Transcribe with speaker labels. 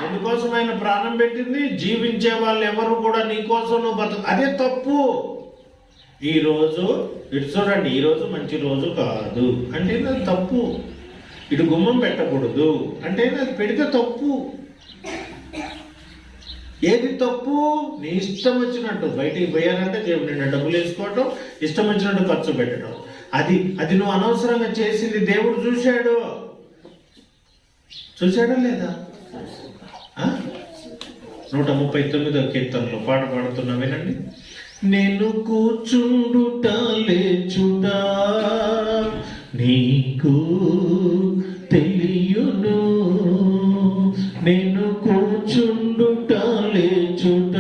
Speaker 1: ఎందుకోసం ఆయన ప్రాణం పెట్టింది? జీవించే వాళ్ళు ఎవరు కూడా నీ కోసం నువ్వు బతుకు. అదే తప్పు. ఈ రోజు ఇటు చూడండి, ఈ రోజు మంచి రోజు కాదు అంటే అది తప్పు. ఇటు గుమ్మం పెట్టకూడదు అంటే అది పెడితే తప్పు. ఏది తప్పు? నీ ఇష్టం వచ్చినట్టు బయటికి పోయారంటే జేబు నిండా డబ్బులు వేసుకోవటం, ఇష్టం వచ్చినట్టు ఖర్చు పెట్టడం, అది నువ్వు అనవసరంగా చేసింది దేవుడు చూశాడు. చూశాడా లేదా? 139వ కీర్తనలో పాట పాడుతున్నా వినండి. నేను కూర్చుండుట లేచుడా నీకు తెలియును, నేను కూర్చుండుట లేచుట